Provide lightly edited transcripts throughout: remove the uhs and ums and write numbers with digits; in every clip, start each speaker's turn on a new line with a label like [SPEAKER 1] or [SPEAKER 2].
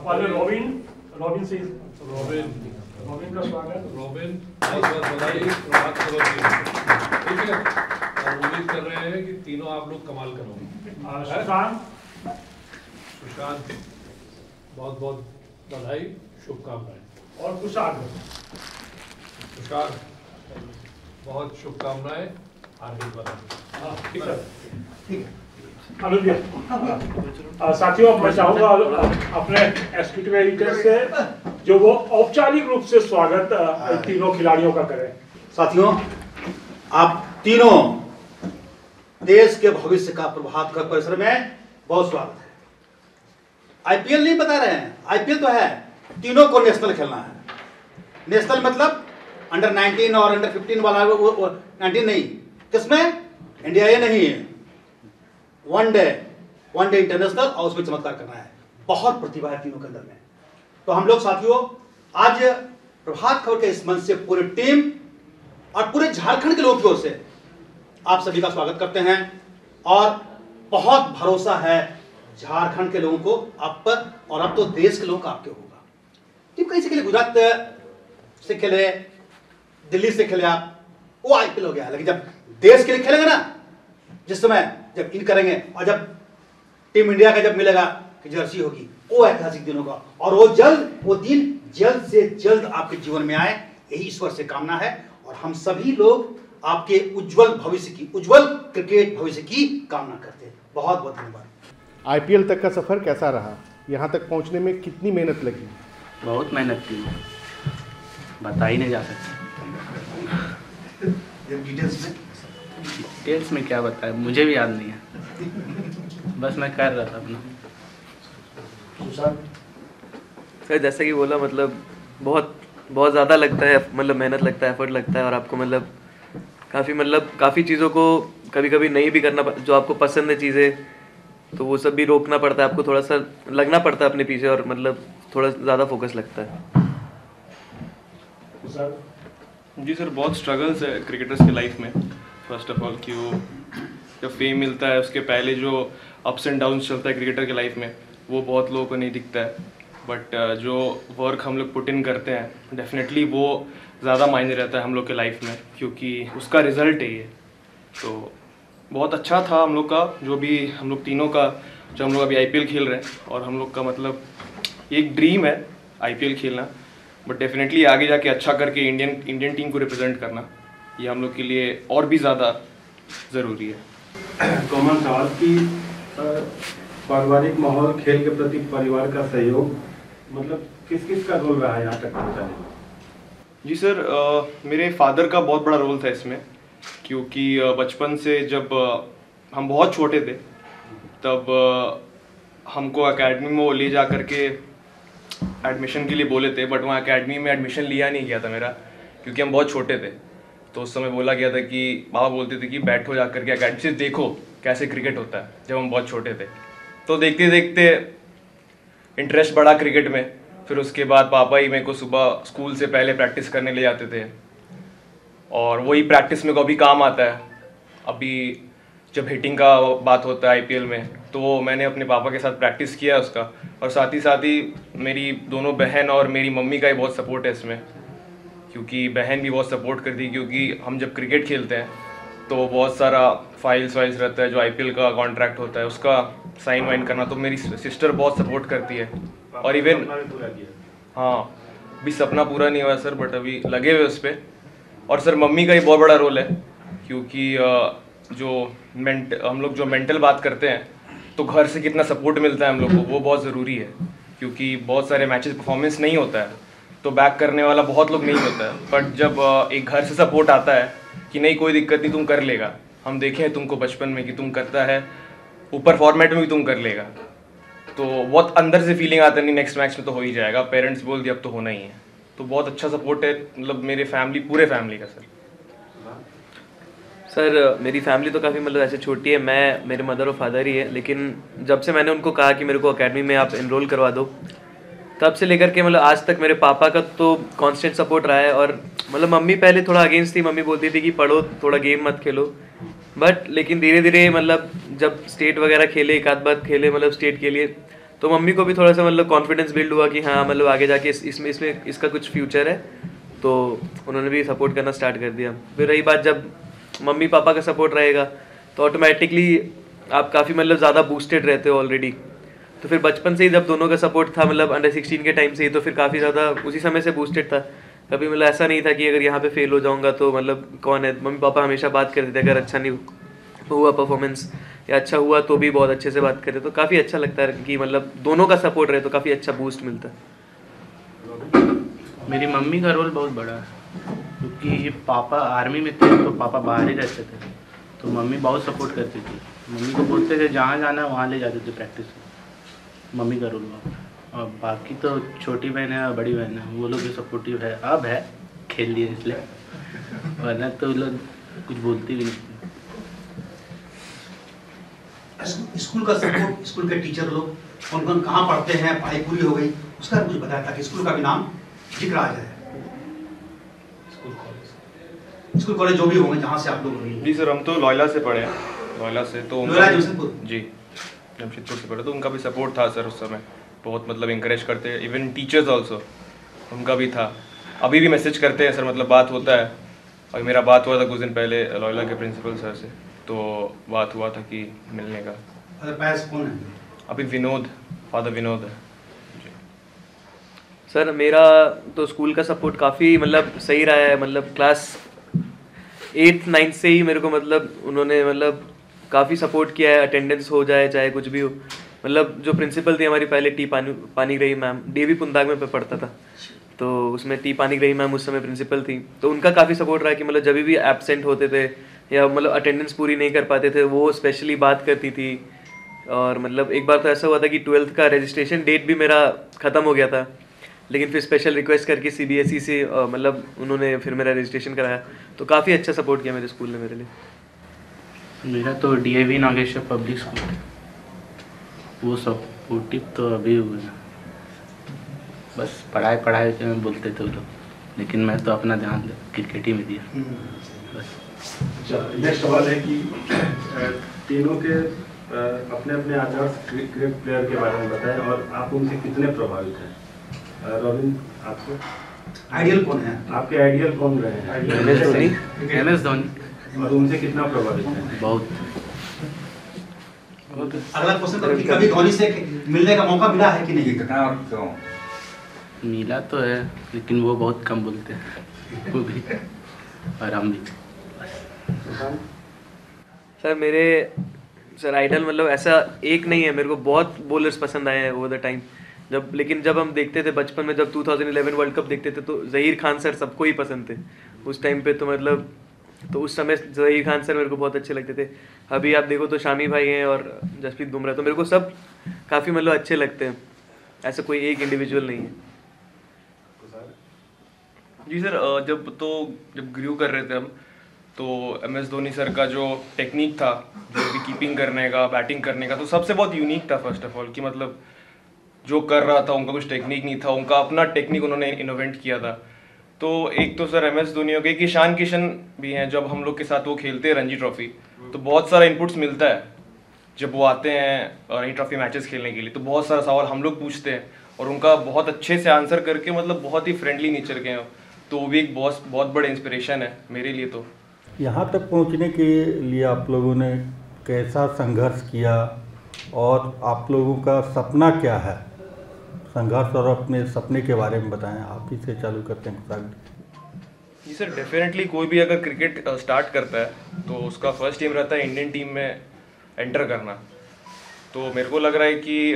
[SPEAKER 1] वाले रॉबिन से
[SPEAKER 2] रॉबिन
[SPEAKER 1] का स्वागत।
[SPEAKER 2] रॉबिन बहुत बहुत बधाई, प्रभात करो ठीक है। और उम्मीद कर रहे हैं कि तीनों आप लोग कमाल करोगे। सुशांत बहुत बहुत बधाई, शुभकामनाएं।
[SPEAKER 1] और तुषार
[SPEAKER 2] बहुत शुभकामनाएं, हार्दिक बधाई।
[SPEAKER 1] ठीक है, ठीक है। साथियों, मैं चाहूंगा अपने एग्जीक्यूटिव एडिटर से जो वो औपचारिक रूप से स्वागत तीनों खिलाड़ियों का करें।
[SPEAKER 3] साथियों, आप तीनों देश के भविष्य का प्रभात खबर परिसर में बहुत स्वागत है। आईपीएल नहीं बता रहे हैं, आईपीएल तो है, तीनों को नेशनल खेलना है। नेशनल मतलब अंडर 19 और अंडर 15 वाला, वो 19 नहीं, किसमें इंडिया ये नहीं है, वन डे इंटरनेशनल, और उसमें चमत्कार करना है। बहुत प्रतिभा है तीनों के अंदर में। तो हम लोग साथियों आज प्रभात खबर के इस मंच से पूरी टीम और पूरे झारखंड के लोगों की ओर से आप सभी का स्वागत करते हैं और बहुत भरोसा है झारखंड के लोगों को आप पर, और अब तो देश के लोगों का आपके होगा। टीम कहीं से खेले, गुजरात से खेले, दिल्ली से खेले, आप वो आईपीएल हो गया, लेकिन जब देश के लिए खेलेंगे ना, जिस समय जब इन करेंगे और जब टीम इंडिया का जब मिलेगा कि जर्सी होगी, वो ऐतिहासिक दिनों का, और वो दिन जल्द से जल्द आपके जीवन में आए, यही ईश्वर से कामना है। और हम सभी लोग आपके उज्जवल भविष्य की, उज्जवल क्रिकेट भविष्य की कामना करते हैं। बहुत बहुत धन्यवाद।
[SPEAKER 4] आईपीएल तक का सफर कैसा रहा? यहाँ तक पहुँचने में कितनी मेहनत लगी?
[SPEAKER 5] बहुत मेहनत की, बता ही नहीं जा सकता। डिटेल्स में क्या बताया, मुझे भी याद नहीं है, बस मैं कर रहा था अपना।
[SPEAKER 6] सर जैसा कि बोला, मतलब बहुत ज़्यादा लगता है, मतलब मेहनत लगता है, एफर्ट लगता है, और आपको काफ़ी चीज़ों को कभी कभी नहीं भी करना, जो आपको पसंद है चीज़ें, तो वो सब भी रोकना पड़ता है, आपको थोड़ा सा लगना पड़ता है अपने पीछे, और मतलब थोड़ा ज़्यादा फोकस लगता है।
[SPEAKER 7] जी सर, बहुत स्ट्रगल्स है क्रिकेटर्स की लाइफ में। फर्स्ट ऑफ ऑल कि वो जब फेम मिलता है, उसके पहले जो अप्स एंड डाउन्स चलता है क्रिकेटर की लाइफ में, वो बहुत लोगों को नहीं दिखता है। बट जो वर्क हम लोग पुट इन करते हैं, डेफिनेटली वो ज़्यादा मायने रहता है हम लोग के लाइफ में, क्योंकि उसका रिज़ल्ट है ये। तो बहुत अच्छा था हम लोग का, जो भी हम लोग तीनों का, जो हम लोग अभी आईपीएल खेल रहे हैं, और हम लोग का मतलब एक ड्रीम है आईपीएल खेलना, बट डेफिनेटली आगे जाके अच्छा करके इंडियन टीम को रिप्रेजेंट करना, ये हम लोग के लिए और भी ज़्यादा ज़रूरी है।
[SPEAKER 8] कॉमन सवाल की पारिवारिक माहौल, खेल के प्रति परिवार का सहयोग, मतलब किस किस का रोल रहा है यहाँ तक पहुँचाने में?
[SPEAKER 7] जी सर, मेरे फादर का बहुत बड़ा रोल था इसमें, क्योंकि बचपन से जब हम बहुत छोटे थे, तब हमको एकेडमी में वो ले जा करके एडमिशन के लिए बोले थे, बट वहाँ एकेडमी में एडमिशन लिया नहीं गया था मेरा, क्योंकि हम बहुत छोटे थे। तो उस समय बोला गया था कि पापा बोलते थे कि बैठो जा करके एकेडमी से देखो कैसे क्रिकेट होता है, जब हम बहुत छोटे थे। तो देखते देखते इंटरेस्ट बढ़ा क्रिकेट में। फिर उसके बाद पापा ही मेरे को सुबह स्कूल से पहले प्रैक्टिस करने ले जाते थे, और वही प्रैक्टिस मेरे को अभी काम आता है। अभी जब हिटिंग का बात होता है आईपीएल में, तो मैंने अपने पापा के साथ प्रैक्टिस किया उसका, और साथ ही मेरी दोनों बहन और मेरी मम्मी का ही बहुत सपोर्ट है इसमें, क्योंकि बहन भी बहुत सपोर्ट करती है, क्योंकि हम जब क्रिकेट खेलते हैं तो बहुत सारा फाइल्स रहता है, जो आईपीएल का कॉन्ट्रैक्ट होता है उसका साइन वाइन करना, तो मेरी सिस्टर बहुत सपोर्ट करती है। और इवन हाँ, अभी सपना पूरा नहीं हुआ सर, बट अभी लगे हुए उस पर। और सर मम्मी का ही बहुत बड़ा रोल है, क्योंकि हम लोग जो मेंटल बात करते हैं, तो घर से कितना सपोर्ट मिलता है हम लोग को, वो बहुत ज़रूरी है, क्योंकि बहुत सारे मैचेस परफॉर्मेंस नहीं होता है, तो बैक करने वाला बहुत लोग नहीं होता है। बट जब एक घर से सपोर्ट आता है कि नहीं कोई दिक्कत नहीं, तुम कर लेगा, हम देखे हैं तुमको बचपन में कि तुम करता है, ऊपर फॉर्मेट में भी तुम कर लेगा, तो बहुत अंदर से फीलिंग आता है नहीं नेक्स्ट मैच में तो हो ही जाएगा, पेरेंट्स बोल दिया अब तो होना ही है। तो बहुत अच्छा सपोर्ट है, मतलब मेरे पूरे फैमिली का।
[SPEAKER 6] सर मेरी फैमिली तो काफ़ी मतलब ऐसे छोटी है, मैं, मेरे मदर और फादर ही है, लेकिन जब से मैंने उनको कहा कि मेरे को एकेडमी में आप एनरोल करवा दो, तब से लेकर के मतलब आज तक मेरे पापा का तो कांस्टेंट सपोर्ट रहा है। और मतलब मम्मी पहले थोड़ा अगेंस्ट थी, मम्मी बोलती थी कि पढ़ो, थोड़ा गेम मत खेलो, बट लेकिन धीरे धीरे मतलब जब स्टेट वगैरह खेले, एक आध बार खेले मतलब स्टेट के लिए, तो मम्मी को भी थोड़ा सा मतलब कॉन्फिडेंस बिल्ड हुआ कि हाँ मतलब आगे जाके इसमें इसका कुछ फ्यूचर है, तो उन्होंने भी सपोर्ट करना स्टार्ट कर दिया। फिर रही बात, जब मम्मी पापा का सपोर्ट रहेगा तो ऑटोमेटिकली आप काफ़ी मतलब ज़्यादा बूस्टेड रहते हो ऑलरेडी। तो फिर बचपन से ही जब दोनों का सपोर्ट था, मतलब अंडर 16 के टाइम से ही, तो फिर काफ़ी ज़्यादा उसी समय से बूस्टेड था। कभी मतलब ऐसा नहीं था कि अगर यहाँ पे फेल हो जाऊँगा तो मतलब कौन है। मम्मी पापा हमेशा बात करते थे, अगर अच्छा नहीं हुआ परफॉर्मेंस या अच्छा हुआ तो भी बहुत अच्छे से बात करते, तो काफ़ी अच्छा लगता है कि मतलब दोनों का सपोर्ट रहे तो काफ़ी अच्छा बूस्ट मिलता है।
[SPEAKER 5] मेरी मम्मी का रोल बहुत बड़ा है, क्योंकि पापा आर्मी में थे तो पापा बाहर ही रहते थे, तो मम्मी बहुत सपोर्ट करती थी। मम्मी को बोलते थे जहाँ जाना है वहाँ ले जाते थे प्रैक्टिस में। मम्मी का रोल हुआ। और बाकी तो छोटी बहन है और बड़ी बहन है, वो लोग भी सपोर्टिव है, अब है खेल लिए इसलिए, वरना तो लोग कुछ बोलती भी नहीं।
[SPEAKER 3] स्कूल का सपोर्ट, स्कूल के टीचर लोग कौन कौन कहाँ पढ़ते हैं, पढ़ाई पूरी हो गई, उसका कुछ बताया ताकि स्कूल का भी नाम जिक्र आ जाए। स्कूल कॉलेज जो भी होंगे जहाँ से आप लोग रही।
[SPEAKER 7] जी सर, हम तो लॉयला से पढ़े हैं। लॉयला से तो
[SPEAKER 3] लॉयला जमशेदपुर।
[SPEAKER 7] जी, जमशेदपुर से पढ़े, तो उनका भी सपोर्ट था सर उस समय, बहुत मतलब इंकरेज करते, इवन टीचर्स ऑल्सो उनका भी था। अभी भी मैसेज करते हैं सर, मतलब बात होता है। अभी मेरा बात हुआ था कुछ दिन पहले लॉयला के प्रिंसिपल सर से, तो बात हुआ था कि मिलने का।
[SPEAKER 3] पैस कौन है
[SPEAKER 7] अभी? विनोद, फादर विनोद है।
[SPEAKER 6] सर मेरा तो स्कूल का सपोर्ट काफ़ी मतलब सही रहा है। मतलब क्लास 8th 9th से ही मेरे को मतलब उन्होंने मतलब काफ़ी सपोर्ट किया है, अटेंडेंस हो जाए चाहे कुछ भी हो। मतलब जो प्रिंसिपल थी हमारी पहले, टी पानीग्राही मैम, डीवी पुंदाग में पढ़ता था, तो उसमें टी पानीग्राही मैम उस समय प्रिंसिपल थी, तो उनका काफ़ी सपोर्ट रहा कि मतलब जब भी एब्सेंट होते थे या मतलब अटेंडेंस पूरी नहीं कर पाते थे, वो स्पेशली बात करती थी। और मतलब एक बार तो ऐसा हुआ था कि 12th का रजिस्ट्रेशन डेट भी मेरा ख़त्म हो गया था, लेकिन फिर स्पेशल रिक्वेस्ट करके CBSE से मतलब उन्होंने फिर मेरा रजिस्ट्रेशन कराया, तो काफ़ी अच्छा सपोर्ट किया मेरे स्कूल ने मेरे लिए।
[SPEAKER 5] मेरा तो DAV नागेश्वर पब्लिक स्कूल है, वो सपोर्टिव तो अभी हुए हैं, बस पढ़ाई के में बोलते थे वो लोग, लेकिन मैं तो अपना ध्यान क्रिकेट ही में दिया बस।
[SPEAKER 8] नेक्स्ट सवाल है कि तीनों के अपने अपने आदर्श क्रिकेट प्लेयर के बारे में बताएं और आप उनसे कितने प्रभावित हैं। रॉबिन, आपको
[SPEAKER 3] आइडियल कौन है?
[SPEAKER 8] आपके आइडियल कौन रहे हैं?
[SPEAKER 5] MS धोनी।
[SPEAKER 8] और उनसे कितना प्रभावित है?
[SPEAKER 5] बहुत।
[SPEAKER 3] अगला क्वेश्चन करो कि कभी धोनी से मिलने का मौका मिला है कि नहीं?
[SPEAKER 9] कितना और क्यों?
[SPEAKER 5] मिला तो है, लेकिन वो बहुत कम बोलते हैं, वो भी और हम भी।
[SPEAKER 6] सर मेरे सर आइडल मतलब ऐसा एक नहीं है, मेरे को बहुत बॉलर्स पसंद आए हैं ओवर द टाइम। लेकिन जब हम देखते थे बचपन में, जब 2011 वर्ल्ड कप देखते थे, तो ज़हीर खान सर सबको ही पसंद थे उस टाइम पे, तो मतलब तो उस समय ज़हीर खान सर मेरे को बहुत अच्छे लगते थे। अभी आप देखो तो शामी भाई हैं और जसप्रीत बुमराह, तो मेरे को सब काफ़ी मतलब अच्छे लगते हैं, ऐसा कोई एक इंडिविजुअल नहीं है।
[SPEAKER 7] जी सर, जब ग्रू कर रहे थे हम, तो MS धोनी सर का जो टेक्निक था, जो भी कीपिंग करने का, बैटिंग करने का, तो सबसे बहुत यूनिक था फर्स्ट ऑफ ऑल, कि मतलब जो कर रहा था उनका कुछ टेक्निक नहीं था, उनका अपना टेक्निक उन्होंने इनोवेट किया था। तो एक तो सर MS धोनी हो गए, कि ईशान किशन भी हैं, जब हम लोग के साथ वो खेलते हैं रणजी ट्रॉफी, तो बहुत सारा इनपुट्स मिलता है जब वो आते हैं रणजी ट्रॉफी मैचेस खेलने के लिए, तो बहुत सारा सवाल हम लोग पूछते हैं और उनका बहुत अच्छे से आंसर करके, मतलब बहुत ही फ्रेंडली नेचर के हैं, तो वो भी एक बहुत बड़े इंस्पिरेशन है मेरे लिए। तो
[SPEAKER 10] यहाँ तक पहुँचने के लिए आप लोगों ने कैसा संघर्ष किया और आप लोगों का सपना क्या है? संघर्ष और अपने सपने के बारे में बताएं, आप ही से चालू करते हैं।
[SPEAKER 7] जी सर, डेफिनेटली कोई भी अगर क्रिकेट स्टार्ट करता है तो उसका फर्स्ट एम रहता है इंडियन टीम में एंटर करना। तो मेरे को लग रहा है कि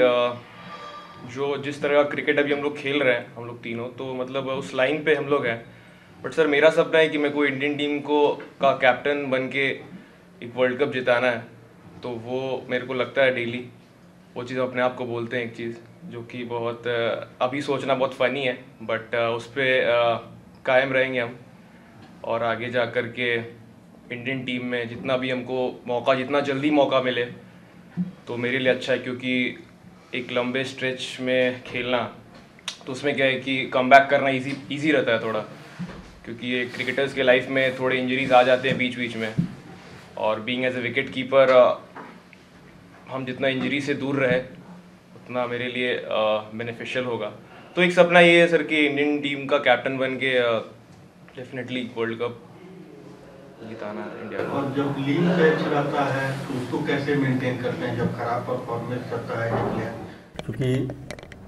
[SPEAKER 7] जो जिस तरह का क्रिकेट अभी हम लोग खेल रहे हैं, हम लोग तीनों, तो मतलब उस लाइन पे हम लोग हैं। बट सर मेरा सपना है कि मेरे को इंडियन टीम का कैप्टन बन के एक वर्ल्ड कप जिताना है। तो वो मेरे को लगता है डेली वो चीज़ अपने आप को बोलते हैं, एक चीज़ जो कि बहुत अभी सोचना बहुत फ़नी है, बट उस पर कायम रहेंगे हम, और आगे जा कर के इंडियन टीम में जितना भी हमको मौका, जितना जल्दी मौका मिले तो मेरे लिए अच्छा है। क्योंकि एक लंबे स्ट्रेच में खेलना, तो उसमें क्या है कि कमबैक करना इजी रहता है थोड़ा, क्योंकि ये क्रिकेटर्स के लाइफ में थोड़े इंजरीज आ जाते हैं बीच बीच में, और being as a wicket keeper हम जितना इंजरी से दूर रहे उतना मेरे लिए बेनिफिशियल होगा। तो एक सपना ये है सर कि इंडियन टीम का कैप्टन बन के डेफिनेटली वर्ल्ड कप जिताना है इंडिया को।
[SPEAKER 10] और जब लीग मैच रहता है तो उसको कैसे मेंटेन करते हैं जब खराब परफॉर्मेंस करता है प्लेयर? क्योंकि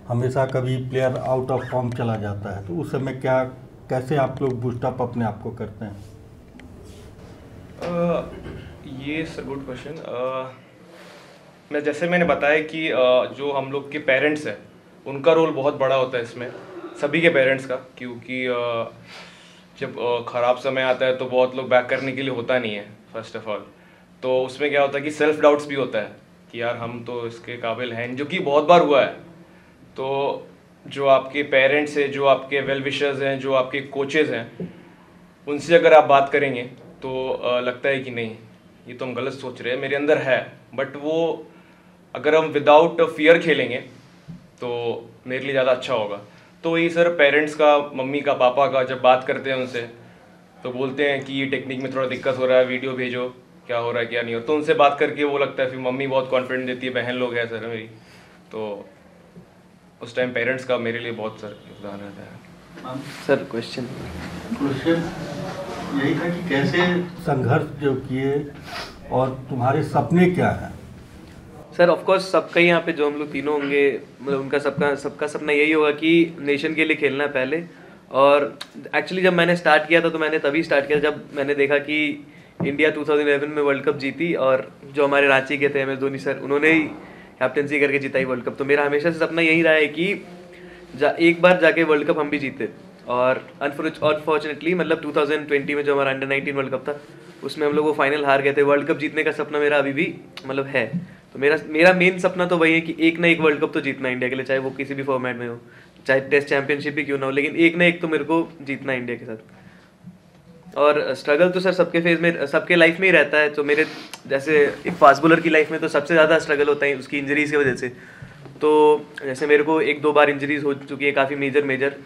[SPEAKER 10] हमेशा कभी प्लेयर आउट ऑफ फॉर्म चला जाता है, तो उस समय क्या कैसे आप लोग बूस्टअप अपने आप को करते हैं?
[SPEAKER 7] ये सर गुड क्वेश्चन। मैं जैसे मैंने बताया कि जो हम लोग के पेरेंट्स हैं उनका रोल बहुत बड़ा होता है इसमें, सभी के पेरेंट्स का, क्योंकि जब ख़राब समय आता है तो बहुत लोग बैक करने के लिए होता नहीं है फर्स्ट ऑफ ऑल। तो उसमें क्या होता है कि सेल्फ डाउट्स भी होता है कि यार हम तो इसके काबिल हैं, जो कि बहुत बार हुआ है। तो जो आपके पेरेंट्स हैं, जो आपके वेल विशर्स हैं, जो आपके कोचेज़ हैं, उनसे अगर आप बात करेंगे तो लगता है कि नहीं ये तो हम गलत सोच रहे हैं, मेरे अंदर है। बट वो अगर हम विदाउट फियर खेलेंगे तो मेरे लिए ज़्यादा अच्छा होगा। तो वही सर पेरेंट्स का, मम्मी का, पापा का जब बात करते हैं उनसे तो बोलते हैं कि ये टेक्निक में थोड़ा दिक्कत हो रहा है, वीडियो भेजो क्या हो रहा है क्या नहीं हो। तो उनसे बात करके वो लगता है, फिर मम्मी बहुत कॉन्फिडेंट देती है, बहन लोग हैं सर मेरी, तो उस टाइम पेरेंट्स का मेरे लिए बहुत सर योगदान रहता है।
[SPEAKER 6] सर क्वेश्चन
[SPEAKER 10] यही था कि कैसे संघर्ष जो किए और तुम्हारे सपने क्या हैं?
[SPEAKER 6] सर ऑफ कोर्स सबका ही यहाँ पे जो हम लोग तीनों होंगे, मतलब उनका सबका सपना यही होगा कि नेशन के लिए खेलना है पहले। और एक्चुअली जब मैंने स्टार्ट किया था तो मैंने तभी स्टार्ट किया जब मैंने देखा कि इंडिया 2011 में वर्ल्ड कप जीती और जो हमारे रांची के थे MS धोनी सर, उन्होंने ही कैप्टनसी करके जिताई वर्ल्ड कप। तो मेरा हमेशा से सपना यही रहा है कि एक बार जाके वर्ल्ड कप हम भी जीते। और अनफॉर्चुनेटली मतलब 2020 में जो हमारा अंडर-19 वर्ल्ड कप था उसमें हम लोग वो फाइनल हार गए थे। वर्ल्ड कप जीतने का सपना मेरा अभी भी मतलब है। तो मेरा मेन सपना तो वही है कि एक ना एक वर्ल्ड कप तो जीतना इंडिया के लिए, चाहे वो किसी भी फॉर्मेट में हो, चाहे टेस्ट चैंपियनशिप भी क्यों ना हो, लेकिन एक ना एक तो मेरे को जीतना इंडिया के साथ। और स्ट्रगल तो सर सबके फेज में, सबके लाइफ में ही रहता है। तो मेरे जैसे एक फास्ट बॉलर की लाइफ में तो सबसे ज़्यादा स्ट्रगल होता है उसकी इंजरीज़ की वजह से। तो जैसे मेरे को 1-2 बार इंजरीज हो चुकी है, काफ़ी मेजर,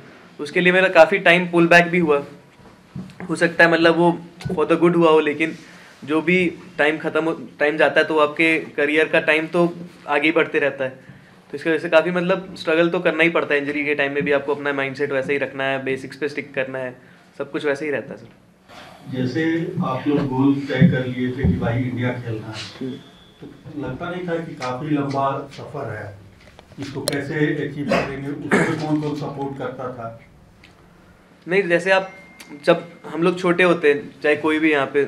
[SPEAKER 6] उसके लिए मेरा काफ़ी टाइम पुल बैक भी हुआ। हो सकता है मतलब वो फॉर द गुड हुआ हो, लेकिन जो भी टाइम जाता है तो आपके करियर का टाइम तो आगे ही बढ़ते रहता है। तो इसकी वजह से काफ़ी मतलब स्ट्रगल तो करना ही पड़ता है। इंजरी के टाइम में भी आपको अपना माइंडसेट वैसे ही रखना है, बेसिक्स पे स्टिक करना है, सब कुछ वैसे ही रहता है सर।
[SPEAKER 10] जैसे आप लोग गोल तय कर लिए थे कि भाई इंडिया खेलना है, तो लगता नहीं था कि काफ़ी लंबा सफ़र है, इसको कैसे अचीव करेंगे? उसमें कौन कौन सपोर्ट करता था?
[SPEAKER 6] नहीं, जैसे आप जब हम लोग छोटे होते हैं, चाहे कोई भी यहाँ पे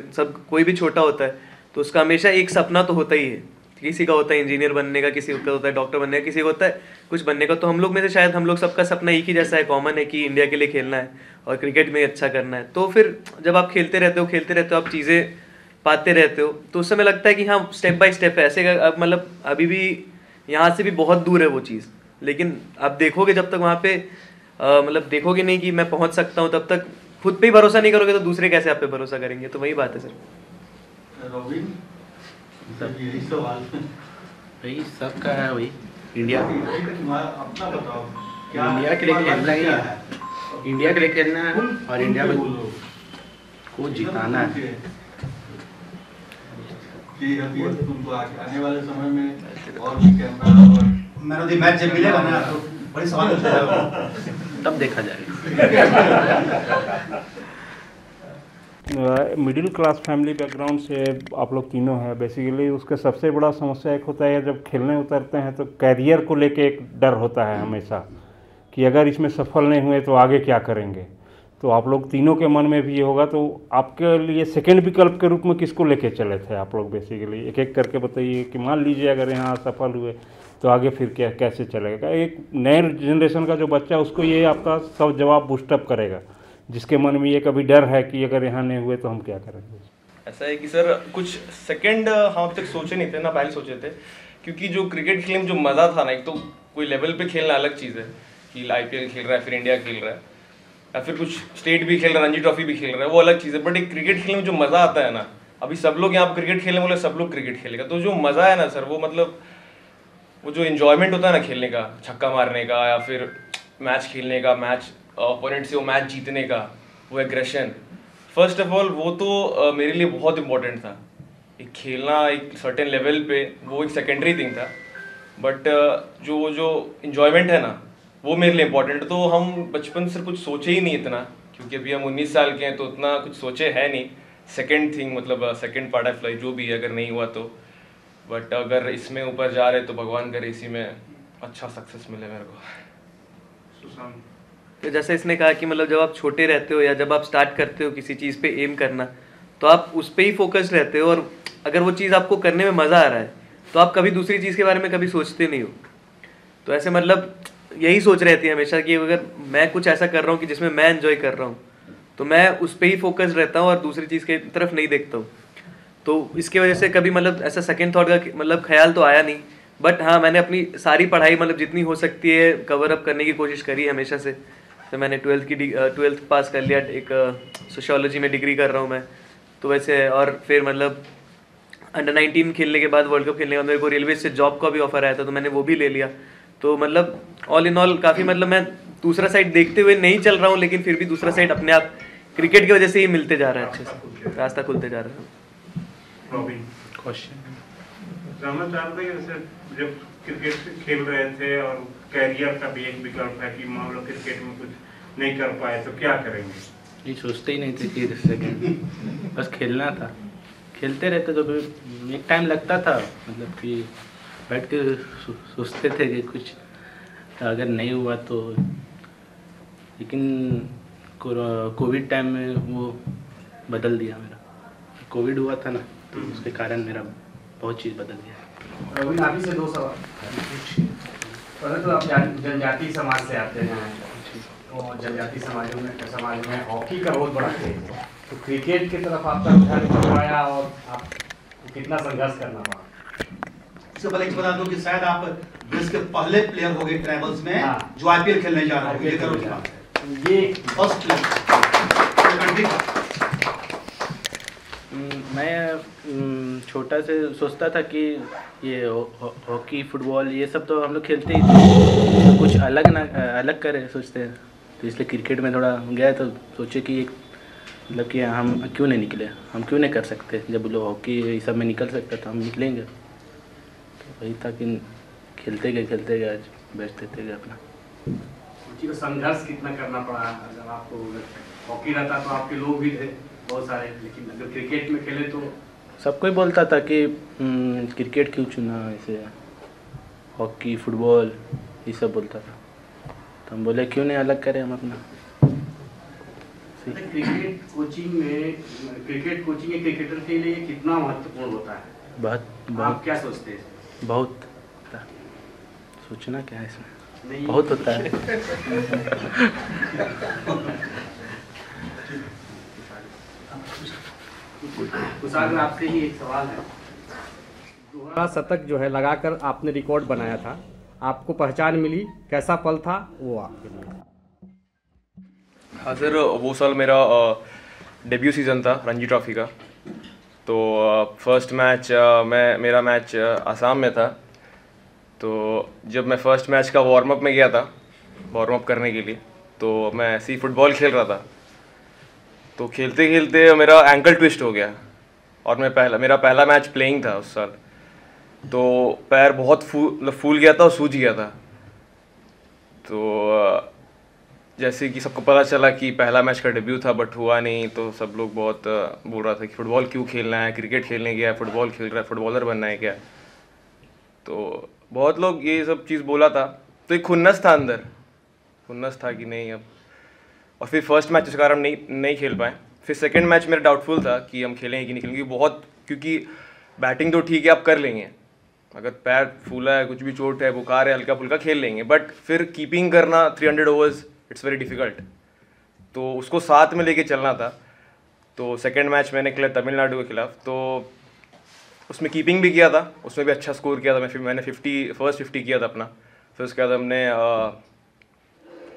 [SPEAKER 6] कोई भी छोटा होता है, तो उसका हमेशा एक सपना तो होता ही है। किसी का होता है इंजीनियर बनने का, किसी का होता है डॉक्टर बनने का, किसी का होता है कुछ बनने का। तो हम लोग में से शायद हम लोग सबका सपना एक ही जैसा है, कॉमन है कि इंडिया के लिए खेलना है और क्रिकेट में अच्छा करना है। तो फिर जब आप खेलते रहते हो, आप चीज़ें पाते रहते हो, तो उस समय लगता है कि हाँ स्टेप बाय स्टेप है। ऐसे मतलब अभी भी यहाँ से भी बहुत दूर है वो चीज़, लेकिन आप देखोगे जब तक वहाँ पे मतलब देखोगे नहीं कि मैं पहुँच सकता हूँ, तब तक खुद पे ही भरोसा नहीं करोगे तो दूसरे कैसे आप पे भरोसा करेंगे? तो वही बात है सर।
[SPEAKER 10] रोबिन, यही सवाल
[SPEAKER 5] वही सबका है, वही इंडिया
[SPEAKER 10] अपना बताओ, क्या
[SPEAKER 5] इंडिया के लिए खेलना ही है, इंडिया के लिए खेलना है और इंडिया को जिताना है।
[SPEAKER 10] कि अभी तुमको आने वाले समय में और भी कैमरा और
[SPEAKER 3] मैन ऑफ द मैच जब मिलेगा ना तो बड़ी सवाल हो जाएगा,
[SPEAKER 5] तब देखा जाएगा।
[SPEAKER 1] मिडिल क्लास फैमिली बैकग्राउंड से आप लोग तीनों हैं बेसिकली। उसका सबसे बड़ा समस्या एक होता है जब खेलने उतरते हैं तो कैरियर को लेके एक डर होता है हमेशा कि अगर इसमें सफल नहीं हुए तो आगे क्या करेंगे। तो आप लोग तीनों के मन में भी ये होगा, तो आपके लिए सेकंड विकल्प के रूप में किसको लेके चले थे आप लोग? बेसिकली एक एक करके बताइए कि मान लीजिए अगर यहाँ सफल हुए तो आगे फिर क्या कैसे चलेगा? एक नए जनरेशन का जो बच्चा उसको ये आपका सब जवाब बूस्टअप करेगा, जिसके मन में ये कभी डर है कि अगर यहाँ नहीं हुए तो हम क्या करेंगे।
[SPEAKER 7] ऐसा है कि सर कुछ सेकंड हम अब तक सोचे नहीं थे ना, पहले सोचे थे, क्योंकि जो क्रिकेट खेलने में जो मज़ा था ना, एक तो कोई लेवल पे खेलना अलग चीज़ है कि IPL खेल रहा है, फिर इंडिया खेल रहा है, या फिर कुछ स्टेट भी खेल रहा है, रणजी ट्रॉफी भी खेल रहा है, वो अलग चीज़ है। बट एक क्रिकेट खेलने में जो मज़ा आता है ना, अभी सब लोग यहाँ पर क्रिकेट खेलने वाले सब लोग क्रिकेट खेलेगा, तो जो मज़ा है ना सर, वो मतलब वो जो इन्जॉयमेंट होता है ना खेलने का, छक्का मारने का या फिर मैच खेलने का, मैच ओपोनेंट से वो मैच जीतने का, वो एग्रेशन, फर्स्ट ऑफ ऑल वो तो मेरे लिए बहुत इंपॉर्टेंट था। एक खेलना एक सर्टेन लेवल पे वो एक सेकेंडरी थिंग था, बट जो इन्जॉयमेंट है ना वो मेरे लिए इम्पोर्टेंट है। तो हम बचपन से कुछ सोचे ही नहीं इतना, क्योंकि अभी हम 19 साल के हैं तो उतना कुछ सोचे है नहीं। सेकंड थिंग मतलब सेकंड पार्ट ऑफ लाइफ जो भी है, अगर नहीं हुआ तो, बट अगर इसमें ऊपर जा रहे तो भगवान करे इसी में अच्छा सक्सेस मिले मेरे को।
[SPEAKER 6] तो जैसे इसने कहा कि मतलब जब आप छोटे रहते हो या जब आप स्टार्ट करते हो किसी चीज़ पे एम करना, तो आप उस पर ही फोकस्ड रहते हो, और अगर वो चीज़ आपको करने में मज़ा आ रहा है तो आप कभी दूसरी चीज़ के बारे में कभी सोचते नहीं हो। तो ऐसे मतलब यही सोच रहती है हमेशा कि अगर मैं कुछ ऐसा कर रहा हूँ कि जिसमें मैं एंजॉय कर रहा हूँ तो मैं उस पर ही फोकस रहता हूँ और दूसरी चीज़ की तरफ नहीं देखता हूँ। तो इसकी वजह से कभी मतलब ऐसा सेकंड थॉट का मतलब ख्याल तो आया नहीं, बट हाँ मैंने अपनी सारी पढ़ाई मतलब जितनी हो सकती है कवर अप करने की कोशिश करी हमेशा से। तो मैंने 12th पास कर लिया, एक सोशियोलॉजी में डिग्री कर रहा हूँ मैं। तो वैसे और फिर मतलब अंडर 19 खेलने के बाद, वर्ल्ड कप खेलने के बाद मेरे को रेलवे से जॉब का भी ऑफर आया था, तो मैंने वो भी ले लिया। तो मतलब ऑल इन ऑल काफ़ी मतलब मैं दूसरा साइड देखते हुए नहीं चल रहा हूँ, लेकिन फिर भी दूसरा साइड अपने आप क्रिकेट की वजह से ही मिलते जा रहा है, अच्छे से रास्ता खुलते जा रहा है।
[SPEAKER 1] रॉबिन,
[SPEAKER 5] क्वेश्चन
[SPEAKER 1] जानना चाहते हैं जैसे जब क्रिकेट खेल रहे थे और कैरियर का भी एक विकल्प है कि मान लो क्रिकेट में कुछ नहीं कर पाए तो क्या करेंगे?
[SPEAKER 5] ये सोचते ही नहीं थे कि सेकंड, बस खेलना था। खेलते रहते तो फिर एक टाइम लगता था, मतलब कि बैठ के सोचते थे कि कुछ अगर नहीं हुआ तो, लेकिन कोविड टाइम में वो बदल दिया मेरा। कोविड हुआ था ना, तो उसके कारण मेरा बहुत चीज़ बदल गया।
[SPEAKER 9] रविन, आप ही से 2 सवाल। पहले तो आप जनजातीय समाज से आते हैं, तो जनजातीय समाज में हॉकी का बहुत बड़ा खेल है, तो क्रिकेट की तरफ आपका रुझान क्यों आया और आपको कितना संघर्ष करना पड़ा?
[SPEAKER 3] इससे पहले बता दूं कि शायद आप देश के पहले प्लेयर हो गए ट्राइबल्स में,
[SPEAKER 9] हाँ।
[SPEAKER 3] जो आईपीएल खेलने जा रहे हैं।
[SPEAKER 9] ये
[SPEAKER 3] फर्स्ट
[SPEAKER 5] मैं छोटा से सोचता था कि ये हॉकी फुटबॉल ये सब तो हम लोग खेलते ही थे, तो कुछ अलग करें सोचते हैं। तो इसलिए क्रिकेट में थोड़ा गया, तो सोचे कि एक मतलब कि हम क्यों नहीं निकले, हम क्यों नहीं कर सकते, जब लोग हॉकी ये सब में निकल सकता था हम निकलेंगे। तो वही था कि खेलते गए आज बेस्ट देते गए अपना।
[SPEAKER 9] तो संघर्ष कितना करना पड़ा? अगर आपको हॉकी रहता तो आपके लोग भी थे बहुत सारे, लेकिन अगर क्रिकेट में खेले तो
[SPEAKER 5] सब कोई बोलता था कि क्रिकेट क्यों चुना, ऐसे हॉकी फुटबॉल ये सब बोलता था। तो हम बोले क्यों नहीं अलग करें हम अपना।
[SPEAKER 9] क्रिकेट कोचिंग एक क्रिकेटर के लिए कितना महत्वपूर्ण होता है?
[SPEAKER 5] बहुत
[SPEAKER 9] आप क्या सोचते हैं?
[SPEAKER 5] बहुत सोचना क्या है इसमें,
[SPEAKER 9] नहीं।
[SPEAKER 5] बहुत होता है।
[SPEAKER 9] कुशाग्र, आपसे ही एक सवाल है। दोहरा शतक जो है लगाकर आपने रिकॉर्ड बनाया था, आपको पहचान मिली, कैसा पल था वो आपके लिए?
[SPEAKER 7] हाँ सर, वो साल मेरा डेब्यू सीज़न था रणजी ट्रॉफी का। तो फर्स्ट मैच मेरा मैच आसाम में था। तो जब मैं फर्स्ट मैच का वार्म अप में गया था, वार्म अप करने के लिए, तो मैं ऐसे ही फुटबॉल खेल रहा था। तो खेलते खेलते मेरा एंकल ट्विस्ट हो गया, और मेरा पहला मैच प्लेइंग था उस साल। तो पैर बहुत फूल गया था और सूज गया था। तो जैसे कि सबको पता चला कि पहला मैच का डेब्यू था बट हुआ नहीं, तो सब लोग बहुत बोल रहा था कि फुटबॉल क्यों खेलना है, क्रिकेट खेलने गया है, फुटबॉल खेल रहा है, फुटबॉलर बनना है क्या। तो बहुत लोग ये सब चीज़ बोला था। तो एक खुन्नस था अंदर, खुन्नस था कि नहीं अब। और फिर फर्स्ट मैच इस कारण नहीं खेल पाए। फिर सेकंड मैच मेरा डाउटफुल था कि हम खेलेंगे कि नहीं खेलेंगे, क्योंकि बैटिंग तो ठीक है आप कर लेंगे, अगर पैर फूला है, कुछ भी चोट है, बुखार है, हल्का फुल्का खेल लेंगे, बट फिर कीपिंग करना 300 ओवर्स इट्स वेरी डिफ़िकल्ट। तो उसको साथ में लेके चलना था। तो सेकंड मैच मैंने खेला तमिलनाडु के खिलाफ, तो उसमें कीपिंग भी किया था, उसमें भी अच्छा स्कोर किया था। मैंने फर्स्ट 50 किया था अपना। फिर उसके बाद हमने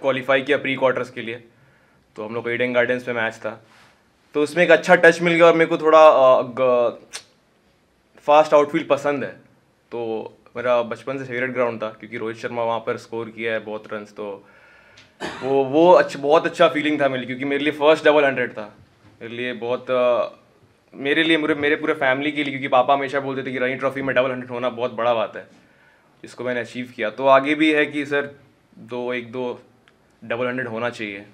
[SPEAKER 7] क्वालिफाई किया प्री क्वार्टर्स के लिए। तो हम लोग को ईडन गार्डन्स में मैच था, तो उसमें एक अच्छा टच मिल गया और मेरे को थोड़ा फास्ट आउटफील्ड पसंद है। तो मेरा बचपन से फेवरेट ग्राउंड था, क्योंकि रोहित शर्मा वहाँ पर स्कोर किया है बहुत रन्स। तो वो बहुत अच्छा फीलिंग था मेरे लिए, क्योंकि मेरे लिए फर्स्ट डबल 100 था। मेरे लिए मेरे पूरे फैमिली के लिए, क्योंकि पापा हमेशा बोलते थे कि रणजी ट्रॉफी में डबल 100 होना बहुत बड़ा बात है। इसको मैंने अचीव किया, तो आगे भी है कि सर 1-2 डबल 100 होना चाहिए,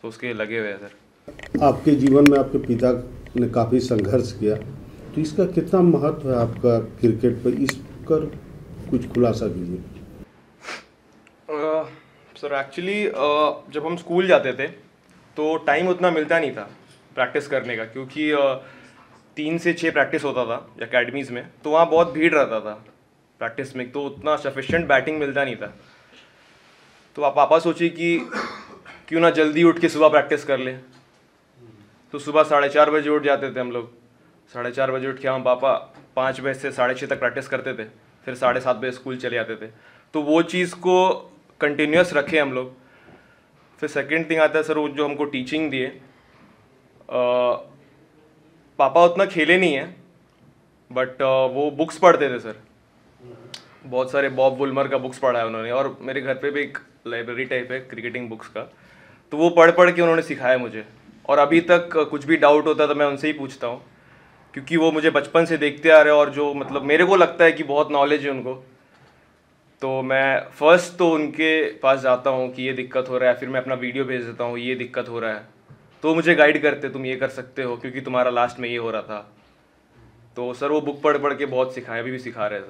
[SPEAKER 7] तो उसके लिए लगे हुए हैं सर।
[SPEAKER 4] आपके जीवन में आपके पिता ने काफ़ी संघर्ष किया, तो इसका कितना महत्व है आपका क्रिकेट पर, इस पर कुछ खुलासा कीजिए।
[SPEAKER 7] सर एक्चुअली जब हम स्कूल जाते थे तो टाइम उतना मिलता नहीं था प्रैक्टिस करने का, क्योंकि 3 से 6 प्रैक्टिस होता था एकेडमीज़ में, तो वहाँ बहुत भीड़ रहता था प्रैक्टिस में, तो उतना सफिशिएंट बैटिंग मिलता नहीं था। तो आप पापा सोचे कि क्यों ना जल्दी उठ के सुबह प्रैक्टिस कर ले, तो सुबह 4:30 बजे उठ जाते थे हम लोग। 4:30 बजे उठ के हम पापा 5 बजे से 6:30 तक प्रैक्टिस करते थे, फिर 7:30 बजे स्कूल चले जाते थे। तो वो चीज़ को कंटिन्यूस रखे हम लोग। फिर सेकंड थिंग आता है सर, वो जो हमको टीचिंग दिए, पापा उतना खेले नहीं है, बट वो बुक्स पढ़ते थे सर, बहुत सारे बॉब वुलमर का बुक्स पढ़ा है उन्होंने, और मेरे घर पे भी एक लाइब्रेरी टाइप है क्रिकेटिंग बुक्स का, तो वो पढ़ के उन्होंने सिखाया मुझे। और अभी तक कुछ भी डाउट होता है तो मैं उनसे ही पूछता हूँ, क्योंकि वो मुझे बचपन से देखते आ रहे हैं, और जो मतलब मेरे को लगता है कि बहुत नॉलेज है उनको, तो मैं फर्स्ट तो उनके पास जाता हूँ कि ये दिक्कत हो रहा है, फिर मैं अपना वीडियो भेज देता हूँ ये दिक्कत हो रहा है, तो मुझे गाइड करते, तुम ये कर सकते हो क्योंकि तुम्हारा लास्ट में ये हो रहा था। तो सर वो बुक पढ़ के बहुत सिखाया, अभी भी सिखा रहे हैं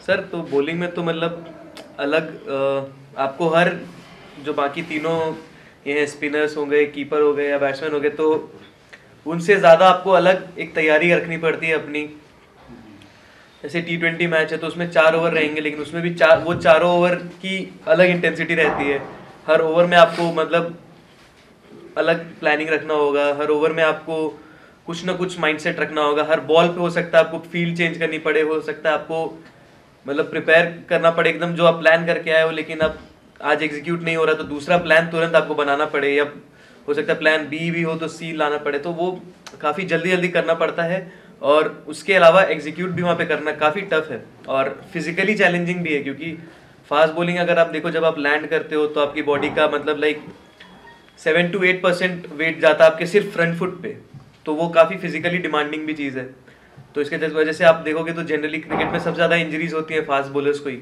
[SPEAKER 6] सर। तो बॉलिंग में तो मतलब अलग आपको हर जो बाकी तीनों ये स्पिनर्स हो गए, कीपर हो गए या बैट्समैन हो गए, तो उनसे ज़्यादा आपको अलग एक तैयारी रखनी पड़ती है अपनी। जैसे T20 मैच है तो उसमें 4 ओवर रहेंगे, लेकिन उसमें भी वो चारों ओवर की अलग इंटेंसिटी रहती है। हर ओवर में आपको मतलब अलग प्लानिंग रखना होगा, हर ओवर में आपको कुछ ना कुछ माइंडसेट रखना होगा, हर बॉल पे हो सकता है आपको फील्ड चेंज करनी पड़े, हो सकता है आपको मतलब प्रिपेयर करना पड़े एकदम जो आप प्लान करके आए हो, लेकिन अब आज एग्जीक्यूट नहीं हो रहा तो दूसरा प्लान तुरंत आपको बनाना पड़े, या हो सकता है प्लान बी भी हो तो सी लाना पड़े, तो वो काफ़ी जल्दी करना पड़ता है। और उसके अलावा एग्जीक्यूट भी वहाँ पे करना काफ़ी टफ है और फिजिकली चैलेंजिंग भी है, क्योंकि फास्ट बॉलिंग अगर आप देखो जब आप लैंड करते हो तो आपकी बॉडी का मतलब लाइक 7 to 8% वेट जाता है आपके सिर्फ फ्रंट फुट पे, तो वो काफ़ी फिजिकली डिमांडिंग भी चीज़ है। तो इसके वजह से आप देखोगे तो जनरली क्रिकेट में सबसे ज़्यादा इंजरीज होती हैं फास्ट बॉलर्स को ही,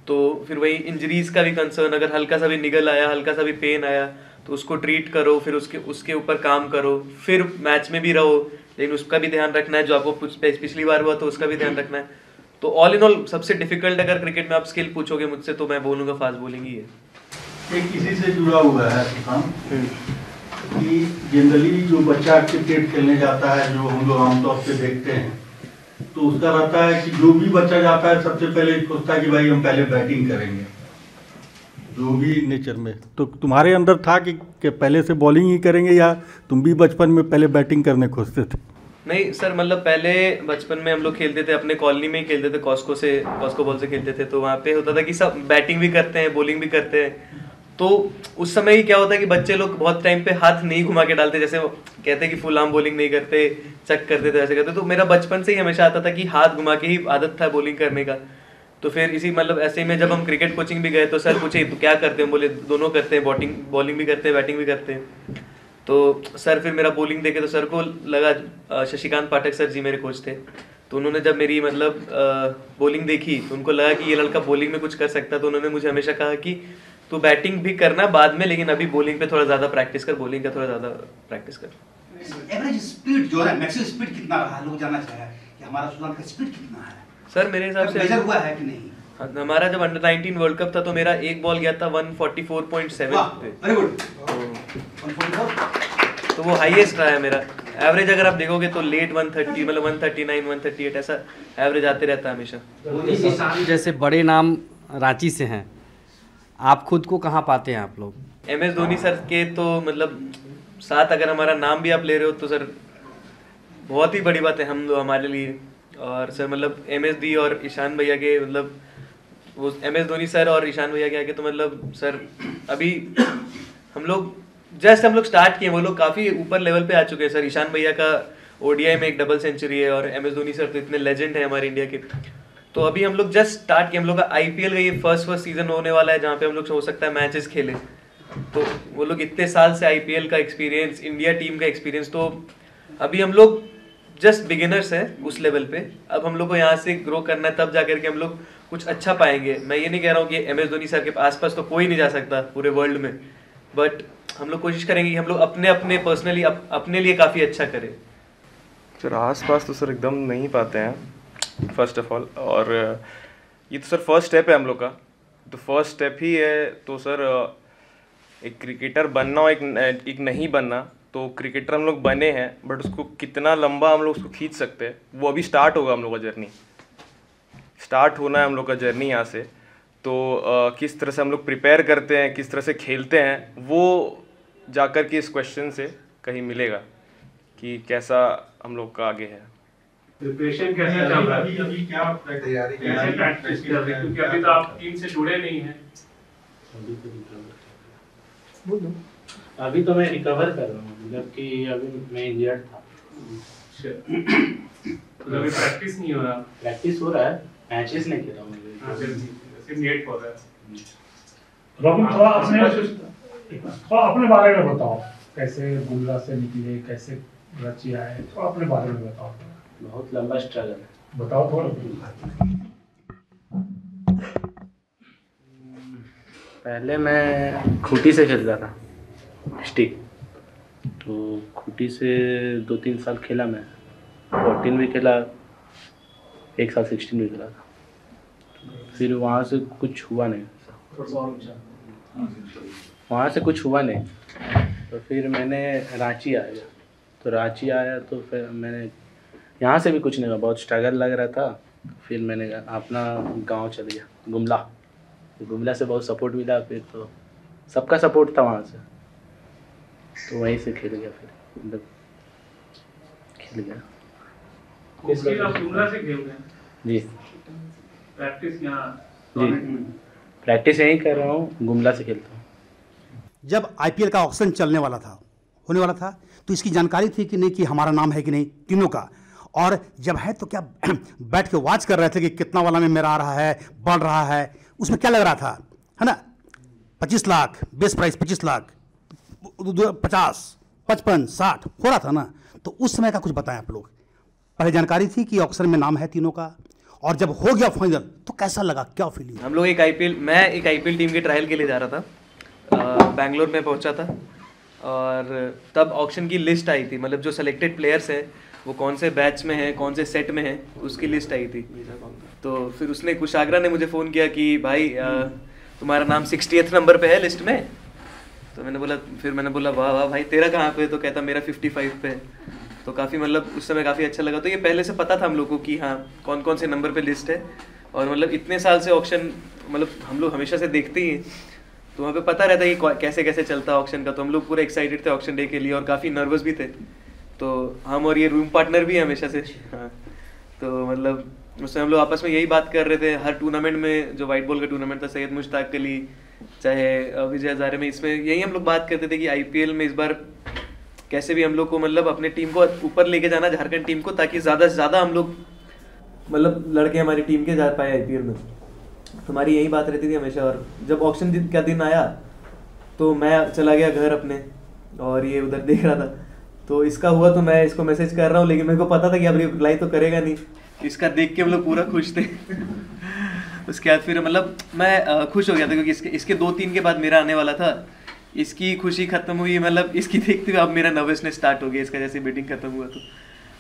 [SPEAKER 6] तो फिर वही इंजरीज का भी कंसर्न, अगर हल्का सा भी निगल आया, हल्का सा भी पेन आया तो उसको ट्रीट करो, फिर उसके ऊपर काम करो, फिर मैच में भी रहो, लेकिन उसका भी ध्यान रखना है, जो आपको पिछली बार हुआ तो उसका भी ध्यान रखना है। तो ऑल इन ऑल सबसे डिफिकल्ट अगर क्रिकेट में आप स्किल पूछोगे मुझसे तो मैं बोलूँगा फास्ट बॉलिंग ही है।
[SPEAKER 10] एक इसी से जुड़ा हुआ है काम कि जनरली जो बच्चा क्रिकेट खेलने जाता है, जो हम लोग आमतौर पे देखते हैं, तो उसका रहता है कि जो भी बच्चा जाता है सबसे पहले सोचता है कि भाई हम पहले बैटिंग करेंगे, जो भी नेचर में। तो तुम्हारे अंदर था कि पहले से बॉलिंग ही करेंगे, या तुम भी बचपन में पहले बैटिंग करने खोजते थे?
[SPEAKER 6] नहीं सर, मतलब पहले बचपन में हम लोग खेलते थे, अपने कॉलोनी में ही खेलते थे, कॉस्को बॉल से खेलते थे, तो वहाँ पे होता था कि सब बैटिंग भी करते हैं बॉलिंग भी करते हैं। तो उस समय ही क्या होता है कि बच्चे लोग बहुत टाइम पे हाथ नहीं घुमा के डालते, जैसे वो कहते हैं कि फुल आर्म बॉलिंग नहीं करते, चक करते थे, ऐसे करते। तो मेरा बचपन से ही हमेशा आता था कि हाथ घुमा के ही आदत था बॉलिंग करने का। तो फिर इसी मतलब ऐसे में जब हम क्रिकेट कोचिंग भी गए तो सर पूछे तो क्या करते हैं, बोले दोनों करते हैं, बॉलिंग भी करते हैं बैटिंग भी करते हैं। तो सर फिर मेरा बॉलिंग देखे तो सर को लगा, शशिकांत पाठक सर जी मेरे कोच थे, तो उन्होंने जब मेरी मतलब बॉलिंग देखी तो उनको लगा कि ये लड़का बॉलिंग में कुछ कर सकता है, तो उन्होंने मुझे हमेशा कहा कि तू बैटिंग भी करना बाद में, लेकिन अभी बॉलिंग पे थोड़ा ज़्यादा प्रैक्टिस कर, बॉलिंग का थोड़ा ज़्यादा प्रैक्टिस कर।
[SPEAKER 3] एवरेज स्पीड जो है, मैक्सिमम स्पीड कितना रहा, लोग जानना चाहे कि हमारा सुशांत का स्पीड कितना है
[SPEAKER 6] सर? मेरे हिसाब से
[SPEAKER 3] मेजर हुआ है कि नहीं?
[SPEAKER 6] हमारा जब अंडर 19 वर्ल्ड कप था तो मेरा एक बॉल गया था 144.7 पे।
[SPEAKER 3] Very good.
[SPEAKER 6] तो वो हाईएस्ट रहा है मेरा। एवरेज अगर आप देखोगे तो लेट 130 मतलब 139 138 ऐसा एवरेज आते रहता है हमेशा।
[SPEAKER 9] जैसे बड़े नाम रांची से हैं, आप खुद को कहाँ पाते हैं आप लोग?
[SPEAKER 6] MS धोनी सर के तो मतलब साथ अगर हमारा नाम भी आप ले रहे हो तो सर बहुत ही बड़ी बात है हम लोग हमारे लिए। और सर मतलब MS दी और ईशान भैया के मतलब वो MS धोनी सर और ईशान भैया के आगे तो मतलब सर अभी हम लोग स्टार्ट किए, वो लोग काफ़ी ऊपर लेवल पे आ चुके हैं। सर ईशान भैया का ODI में एक डबल सेंचुरी है और MS धोनी सर तो इतने लेजेंड हैं हमारे इंडिया के। तो अभी हम लोग जस्ट स्टार्ट किए, हम लोग का IPL का ये फर्स्ट सीजन होने वाला है जहाँ पे हम लोग हो सकता है मैचेस खेले। तो वो लोग इतने साल से IPL का एक्सपीरियंस, इंडिया टीम का एक्सपीरियंस, तो अभी हम लोग जस्ट बिगिनर्स हैं उस लेवल पे। अब हम लोग को यहाँ से ग्रो करना है, तब जाकर के हम लोग कुछ अच्छा पाएंगे। मैं ये नहीं कह रहा हूँ कि MS धोनी सर के आसपास तो कोई नहीं जा सकता पूरे वर्ल्ड में, बट हम लोग कोशिश करेंगे कि हम लोग अपने अपने पर्सनली अपने लिए काफ़ी अच्छा करें।
[SPEAKER 7] सर आसपास तो सर एकदम नहीं पाते हैं फर्स्ट ऑफ ऑल, और ये तो सर फर्स्ट स्टेप है हम लोग का, तो फर्स्ट स्टेप ही है। तो सर एक क्रिकेटर बनना और एक नहीं बनना, तो क्रिकेटर हम लोग बने हैं, बट उसको कितना लंबा हम लोग उसको खींच सकते हैं वो अभी स्टार्ट होगा। हम लोग का जर्नी स्टार्ट होना है, हम लोग का जर्नी यहाँ से। तो किस तरह से हम लोग प्रिपेयर करते हैं, किस तरह से खेलते हैं, वो जाकर के इस क्वेश्चन से कहीं मिलेगा कि कैसा हम लोग का आगे है।
[SPEAKER 2] प्रिपरेशन कैसा चल रहा है? अभी क्या तैयारी कैसे प्रैक्टिस कर रहे हैं? क्योंकि अभी तो आप टीम से जुड़े नहीं हैं।
[SPEAKER 5] अभी तो मैं रिकवर कर रहा हूँ, जबकि अभी मैं इंजर्ड था।
[SPEAKER 2] तो अभी प्रैक्टिस नहीं हो रहा?
[SPEAKER 5] प्रैक्टिस हो रहा है, मैचेस नहीं खेल रहा हूँ।
[SPEAKER 2] सिर्फ नेट हो रहा है।
[SPEAKER 11] रॉबिन, थोड़ा अपने बारे में बताओ, कैसे गुमला से निकले, कैसे रांची आए, थोड़ा अपने बारे में बताओ।
[SPEAKER 5] बहुत लंबा स्ट्रगल है,
[SPEAKER 11] बताओ थोड़ा।
[SPEAKER 5] पहले मैं खूंटी से खेलता था स्टिक, तो खूंटी से 2-3 साल खेला मैं, 14 भी खेला, 1 साल 16 भी खेला था। फिर वहाँ से कुछ हुआ नहीं, तो फिर मैंने रांची आया, तो फिर मैंने यहाँ से भी कुछ नहीं हुआ, बहुत स्ट्रगल लग रहा था। फिर मैंने अपना गांव चल गया गुमला से बहुत सपोर्ट मिला, फिर तो सबका सपोर्ट था वहाँ से, तो वहीं से खेल गया। फिर मतलब खेल गया।
[SPEAKER 2] आप गुमला से खेल रहे हैं?
[SPEAKER 5] जी,
[SPEAKER 2] प्रैक्टिस यहाँ?
[SPEAKER 5] जी प्रैक्टिस यहीं कर रहा हूँ, गुमला से खेलता हूँ।
[SPEAKER 3] जब IPL का ऑक्शन होने वाला था तो इसकी जानकारी थी कि नहीं कि हमारा नाम है कि नहीं तीनों का, और जब है तो क्या बैठ के वॉच कर रहे थे कि कितना वाला में मेरा आ रहा है, बढ़ रहा है, उसमें क्या लग रहा था, है ना? 25 लाख बेस प्राइस, 25 लाख, 50, 55, 60 हो रहा था ना। तो उस समय का कुछ बताएं आप लोग। पहले जानकारी थी कि ऑक्शन में नाम है तीनों का, और जब हो गया फाइनल तो कैसा लगा, क्या फीलिंग?
[SPEAKER 6] हम लोग मैं एक IPL टीम के ट्रायल के लिए जा रहा था, बैंगलोर में पहुंचा था, और तब ऑक्शन की लिस्ट आई थी, मतलब जो सेलेक्टेड प्लेयर्स हैं वो कौन से बैच में हैं, कौन से सेट में हैं, उसकी लिस्ट आई थी। तो फिर उसने कुशाग्रा ने मुझे फ़ोन किया कि भाई तुम्हारा नाम 60th नंबर पे है लिस्ट में। तो मैंने बोला वाह वाह भाई, तेरा कहाँ पे? तो कहता मेरा 55 पे है। तो काफ़ी मतलब उस समय काफ़ी अच्छा लगा। तो ये पहले से पता था हम लोग को कि हाँ कौन कौन से नंबर पे लिस्ट है, और मतलब इतने साल से ऑक्शन मतलब हम लोग हमेशा से देखते ही हैं, तो वहाँ पे पता रहता है कि कैसे कैसे चलता है ऑक्शन का। तो हम लोग पूरे एक्साइटेड थे ऑक्शन डे के लिए, और काफ़ी नर्वस भी थे। तो हम और ये रूम पार्टनर भी हैं हमेशा से, हाँ। तो मतलब उसमें हम लोग आपस में यही बात कर रहे थे, हर टूर्नामेंट में जो वाइट बॉल का टूर्नामेंट था, सैयद मुश्ताक अली चाहे विजय हजारे में, इसमें यही हम लोग बात करते थे कि IPL में इस बार कैसे भी हम लोग को मतलब अपने टीम को ऊपर लेके जाना, झारखंड टीम को, ताकि ज़्यादा से ज़्यादा हम लोग मतलब लड़के हमारी टीम के जा पाए IPL में। हमारी यही बात रहती थी हमेशा। और जब ऑक्शन का दिन आया तो मैं चला गया घर अपने, और ये उधर देख रहा था। तो इसका हुआ तो मैं इसको मैसेज कर रहा हूँ, लेकिन मेरे को पता था कि अब रिप्लाई तो करेगा नहीं। इसका देख के हम लोग पूरा खुश थे। उसके बाद फिर मतलब मैं खुश हो गया था, क्योंकि इसके 2-3 के बाद मेरा आने वाला था। इसकी खुशी खत्म हुई, मतलब इसकी देखते हुए अब मेरा नर्वसनेस स्टार्ट हो गया इसका, जैसे बैटिंग खत्म हुआ। तो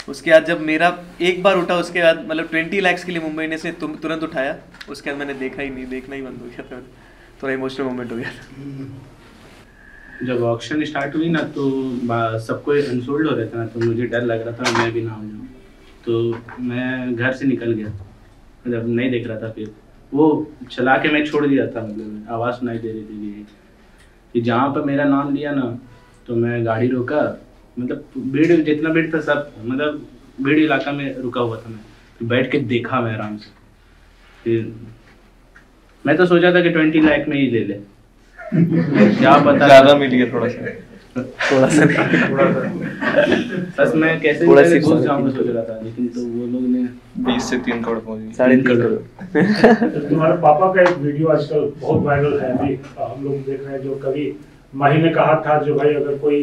[SPEAKER 6] उसके बाद जब मेरा एक बार उठा, उसके बाद मतलब 20 लाख के लिए मुंबई इंडियंस ने तुरंत उठाया। उसके बाद मैंने देखा ही नहीं, देखना ही बंद हो गया था। थोड़ा इमोशनल मोमेंट हो गया था।
[SPEAKER 5] जब ऑक्शन स्टार्ट हुई ना, तो सबको इंसल्ट हो रहा था ना, तो मुझे डर लग रहा था मैं भी ना हो जाऊँ। तो मैं घर से निकल गया, मतलब नहीं देख रहा था। फिर वो चला के मैं छोड़ दिया था, मतलब आवाज़ सुनाई दे रही थी कि जहाँ पर मेरा नाम लिया ना, तो मैं गाड़ी रोका, मतलब भीड़ जितना भीड़ था सब, मतलब भीड़ इलाका में रुका हुआ था। मैं फिर बैठ के देखा मैं आराम से। फिर मैं तो सोचा था कि 20 लाख में ही ले ले, क्या पता
[SPEAKER 7] ज़्यादा मिल गया थोड़ा सा
[SPEAKER 5] बस मैं कैसे घुस जाऊंगा सोच रहा था, लेकिन तो वो लोग ने
[SPEAKER 7] 20 से 3 करोड़ पहुंच
[SPEAKER 5] 3.5 करोड़।
[SPEAKER 11] तुम्हारे पापा का एक वीडियो आजकल बहुत वायरल है, अभी हम लोग देख रहे हैं, जो कभी माही ने कहा था जो भाई अगर कोई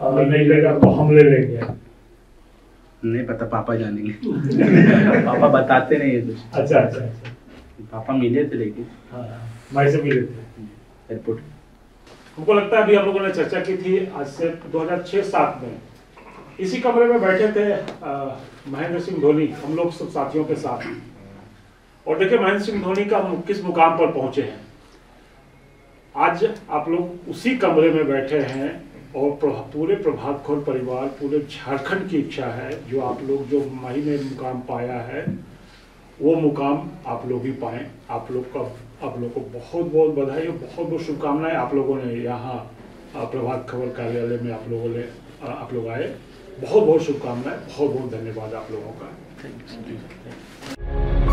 [SPEAKER 11] नहीं लेगा तो हम ले लेंगे।
[SPEAKER 5] नहीं पता, पापा जानेंगे। पापा बताते नहीं है कुछ।
[SPEAKER 11] अच्छा।
[SPEAKER 5] पापा मिले थे लेकिन
[SPEAKER 11] हाँ, भाई से मिले थे
[SPEAKER 5] एयरपोर्ट।
[SPEAKER 11] हमको लगता है अभी हम लोगों ने चर्चा की थी आज से 2006-07 में इसी कमरे में बैठे थे महेंद्र सिंह धोनी, हम लोग सब साथियों के साथ। और देखिए महेंद्र सिंह धोनी का किस मुकाम पर पहुंचे हैं। आज आप लोग उसी कमरे में बैठे हैं और पूरे प्रभात खोर परिवार, पूरे झारखंड की इच्छा है जो आप लोग जो माही ने मुकाम पाया है वो मुकाम आप लोग ही पाएं। आप लोग को बहुत बहुत बधाई और बहुत बहुत शुभकामनाएं। आप लोगों ने यहाँ प्रभात खबर कार्यालय में आप लोग आए, बहुत बहुत शुभकामनाएं, बहुत बहुत धन्यवाद आप लोगों का।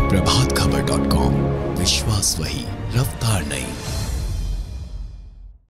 [SPEAKER 12] प्रभातखबर.com, विश्वास वही, रफ्तार नहीं।